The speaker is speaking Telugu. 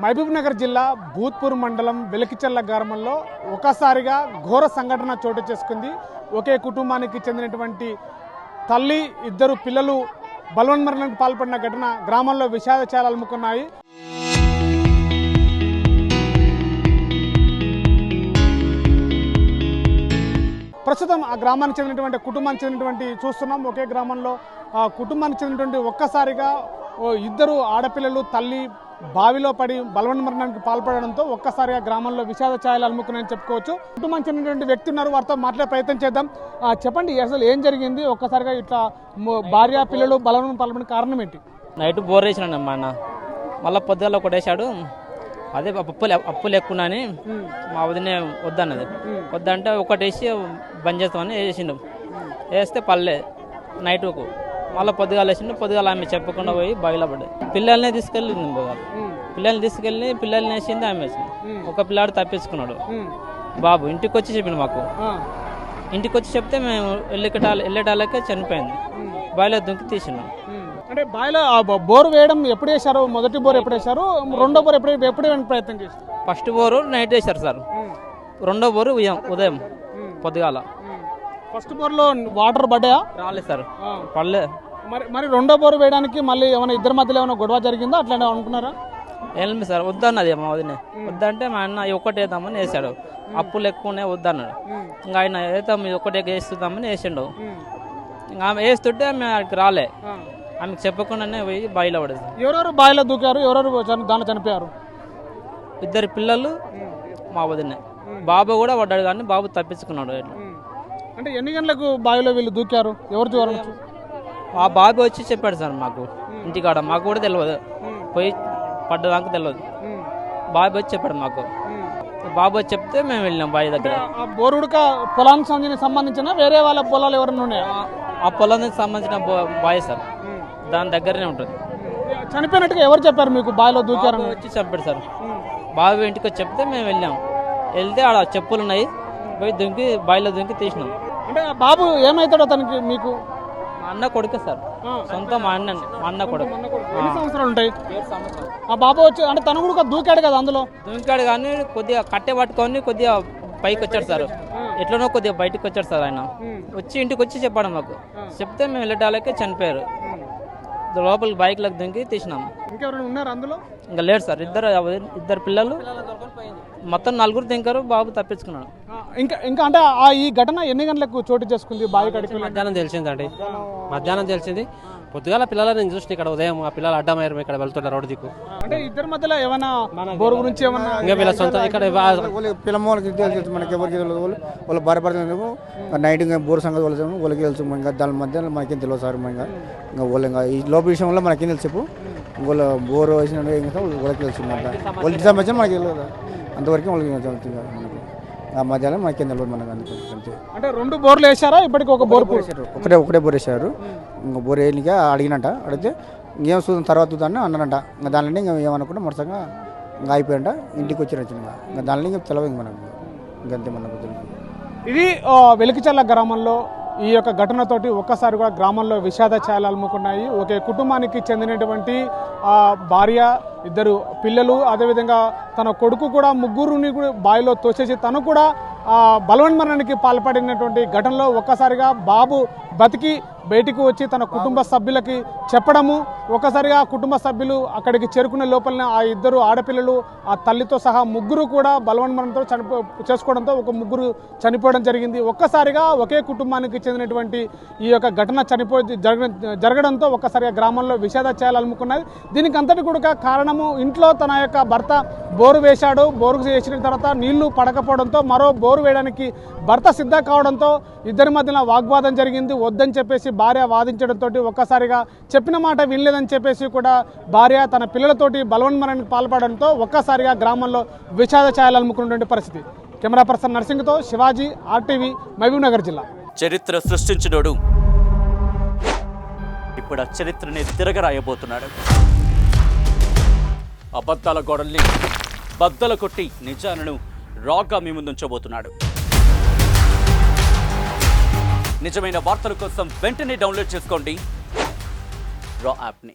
మహబూబ్నగర్ జిల్లా భూత్పూర్ మండలం వెలికిచెర్ల గ్రామంలో ఒకసారిగా ఘోర సంఘటన చోటు చేసుకుంది. ఒకే కుటుంబానికి చెందినటువంటి తల్లి, ఇద్దరు పిల్లలు బలవన్మరణానికి పాల్పడిన ఘటన గ్రామంలో విషాద ఛాయలు అలుముకున్నాయి. ప్రస్తుతం ఆ గ్రామానికి చెందినటువంటి కుటుంబానికి చెందినటువంటి చూస్తున్నాం. ఒకే గ్రామంలో ఆ కుటుంబానికి చెందినటువంటి ఒక్కసారిగా ఇద్దరు ఆడపిల్లలు తల్లి బావిలో పడి బలవన్మరణానికి పాల్పడడంతో ఒక్కసారిగా గ్రామంలో విషాద ఛాయలు అలుముకున్నాయని చెప్పుకోవచ్చు. కుటుంబానికి చెందినటువంటి వ్యక్తి ఉన్నారు, వారితో మాట్లాడే ప్రయత్నం చేద్దాం. చెప్పండి, అసలు ఏం జరిగింది? ఒక్కసారిగా ఇట్లా భార్య పిల్లలు బలవన్మరణం పాల్పడిన కారణం ఏంటి? నైట్ బోర్ వేసినాడు మా అన్న, మళ్ళీ పొద్దుగా ఒకటి వేసాడు. అదే అప్పులు ఎక్కువని మా వదినే వద్దన్నది. వద్దంటే ఒకటి వేసి బంద్ చేస్తామని వేసిండు. వేస్తే పల్లె నైట్కు మళ్ళీ పొద్దుగాలు వేసిండు. పొద్దుగాల ఆమె చెప్పకుండా పోయి బావిలో పడ్డాయి. పిల్లల్ని తీసుకెళ్ళి పిల్లల్ని వేసింది, ఆమె వేసింది. ఒక పిల్లాడు తప్పించుకున్నాడు. బాబు ఇంటికి వచ్చి చెప్పిండు మాకు. ఇంటికి వచ్చి చెప్తే మేము వెళ్ళేటాలకే చనిపోయింది. బావిలో దుంకి తీసినాం. అంటే బావిలో బోర్ వేయడం ఎప్పుడు వేశారు? మొదటి బోర్ ఎప్పుడు వేశారు? రెండో బోర్ ఎప్పుడు వేయడానికి ప్రయత్నం చేశారు? ఫస్ట్ బోరు నైట్ వేశారు సార్. రెండో బోరు ఉదయం పొద్దుగాల. ఫస్ట్ బోర్లో వాటర్ పడ్డాయా? రాలేదు సార్, పడలే. మరి రెండో బోరు వేయడానికి మళ్ళీ ఏమైనా ఇద్దరి మధ్యలో ఏమైనా గొడవ జరిగిందా? అట్లా అనుకున్నారా? ఏం సార్, వద్దన్నది మా వదినే. వద్దంటే మా అన్న ఒకటి వేద్దామని వేసాడు. అప్పులు ఎక్కువనే వద్దన్నాడు. ఇంకా ఆయన వేద్దాం, ఒకటే వేస్తుందామని వేసిండు. ఇంకా ఆమె వేస్తుంటే ఆమె అక్కడికి రాలే. ఆమెకు చెప్పకుండానే పోయి బావిలో పడేది. ఎవరెవరు బావిలో దూకారు? ఎవరెవరు దాంట్లో చనిపోయారు? ఇద్దరు పిల్లలు, మా వదినే. బాబు కూడా పడ్డాడు కానీ బాబు తప్పించుకున్నాడు. అంటే ఎన్ని గంటలకు బావిలో వీళ్ళు దూకారు? ఎవరు చూడవచ్చు? ఆ బాబు వచ్చి చెప్పాడు సార్ మాకు ఇంటికాడ. మాకు కూడా తెలియదు, పోయి పడ్డదాకా తెలియదు. బాబు వచ్చి చెప్పాడు మాకు. బాబు వచ్చి చెప్తే మేము వెళ్ళినాం బావి దగ్గర. బోరుడుక పొలానికి సంబంధించిన వేరే వాళ్ళ పొలాలు ఎవరైనా ఉన్నాయా? ఆ పొలానికి సంబంధించిన బావి సార్, దాని దగ్గరనే ఉంటుంది. చనిపోయినట్టుగా ఎవరు చెప్పారు మీకు బావిలో దూకారని? వచ్చి చెప్పాడు సార్. బాబు ఇంటికి వచ్చి చెప్తే మేము వెళ్ళాం. వెళ్తే ఆడ చెప్పులు ఉన్నాయి, పోయి దుంకి బావిలో దుంకి తీసినాం. అంటే బాబు ఏమవుతాడో తనకి? మీకు మా అన్న కొడుకు సార్, సొంత మా అన్న కొడుకు. ఎన్ని సంవత్సరాలు ఉంటాయి? ఆ బాబు వచ్చి అంటే తను కూడా దూకాడు కదా అందులో? దూకాడు కానీ కొద్దిగా కట్టె పట్టుకొని కొద్దిగా పైకి వచ్చాడు సార్. ఎట్లనో కొద్దిగా బయటకు వచ్చాడు సార్. ఆయన వచ్చి ఇంటికి వచ్చి చెప్పాడు మాకు. చెప్తే మేము వెళ్ళటాలకే చనిపోయారు. లోపలికి బైక్లకు దుంకి తీసినాం. ఇంకెవరైనా ఉన్నారు అందులో? ఇంకా లేడు సార్. ఇద్దరు పిల్లలు, మొత్తం నలుగురు దింకారు. బాబు తప్పించుకున్నాడు. ఇంకా అంటే ఈ ఘటన ఎన్ని గంటలకు చోటు చేసుకుంది? బావి కడికి మధ్యాహ్నం తెలిసిందండి. మధ్యాహ్నం తెలిసింది. పొద్దుగాల పిల్లలని నేను చూసిన ఇక్కడ ఉదయం ఆ పిల్లలు అడ్డమయ్యారు. ఇక్కడ వెళ్తున్నారు రోడ్డు దిక్కు. అంటే ఇద్దరి మధ్యలో ఏమైనా బోరు గురించి ఏమన్నా? ఇంకా వీళ్ళ సొంత ఇక్కడ పిల్లమ్మకి మనకి ఎవరికి తెలియదు. వాళ్ళ భార్య భర్తలు నైట్ ఇంకా బోరు సంగతి వాళ్ళు వాళ్ళకి తెలుసు. ఇంకా దాని మధ్య మనకేం తెలియదు సార్. ఇంకా వాళ్ళు ఇంకా ఈ లోపల విషయంలో మనకేం తెలుసు. వాళ్ళ బోరు వేసిన వాళ్ళకి తెలుసు. వాళ్ళ ఇంటి సంబంధించిన మనకి తెలియదు. అంతవరకు వాళ్ళకి ఆ మధ్యాహ్నం మనకేం తెలియదు. మనకు అంతే. అంటే రెండు బోర్లు వేసారా? ఇప్పటికి ఒక బోర్ వేసారు? ఒకటే బోర్ వేసారు. ఇంకా బోర్ వేయనిక అడిగినట్ట. అడిగితే ఇంకేం చూద్దాం తర్వాత చూద్దాం అన్నారంట. ఇంకా దానిలో ఇంకా ఏమనుకుంటే మొత్తంగా ఇంకా అయిపోయింట. ఇంటికి వచ్చి వచ్చిన ఇంకా దానిలో ఇంకా తెలియదు మనకు. ఇంకంతే మనకు తెలియదు. ఇది వెలికిచెర్ల గ్రామంలో ఈ యొక్క ఘటనతోటి ఒక్కసారిగా గ్రామంలో విషాద ఛాయలు అలుముకున్నాయి. ఒకే కుటుంబానికి చెందినటువంటి భార్య, ఇద్దరు పిల్లలు, అదేవిధంగా తన కొడుకు కూడా ముగ్గురుని కూడా బావిలో తోసేసి తను కూడా బలవన్మరణానికి పాల్పడినటువంటి ఘటనలో ఒక్కసారిగా బాబు బతికి బయటికి వచ్చి తన కుటుంబ సభ్యులకి చెప్పడము, ఒక్కసారిగా కుటుంబ సభ్యులు అక్కడికి చేరుకునే లోపలనే ఆ ఇద్దరు ఆడపిల్లలు ఆ తల్లితో సహా ముగ్గురు కూడా బలవన్మరణంతో చేసుకోవడంతో ఒక ముగ్గురు చనిపోవడం జరిగింది. ఒక్కసారిగా ఒకే కుటుంబానికి చెందినటువంటి ఈ యొక్క ఘటన జరగడంతో ఒక్కసారిగా గ్రామంలో విషాద ఛాయలు అలుముకున్నది. దీనికి అంతటి కూడా కారణము ఇంట్లో తన యొక్క భర్త బోరు వేశాడు. బోరు వేసిన తర్వాత నీళ్లు పడకపోవడంతో మరో బోరు వేయడానికి భర్త సిద్ధం కావడంతో ఇద్దరి మధ్యన వాగ్వాదం జరిగింది. వద్దని చెప్పేసి భార్య వాదించడంతో ఒక్కసారిగా చెప్పిన మాట వినలేదని చెప్పేసి కూడా భార్య తన పిల్లలతోటి బలవన్మరణానికి పాల్పడడంతో ఒక్కసారిగా గ్రామంలో విషాద ఛాయలు అలుముకున్నటువంటి పరిస్థితి. కెమెరా పర్సన్ నర్సింగ్తో శివాజీ, RTV, మహబూబ్నగర్ జిల్లా. చరిత్ర సృష్టించినోడు ఇప్పుడు ఆ చరిత్రని తిరగరాయబోతున్నాడు. అబద్ధాల గోడల్ని బద్దలు కొట్టి నిజాలను రాగా మీ ముందుంచబోతున్నాడు. నిజమైన వార్తల కోసం వెంటనే డౌన్లోడ్ చేసుకోండి రా యాప్ని.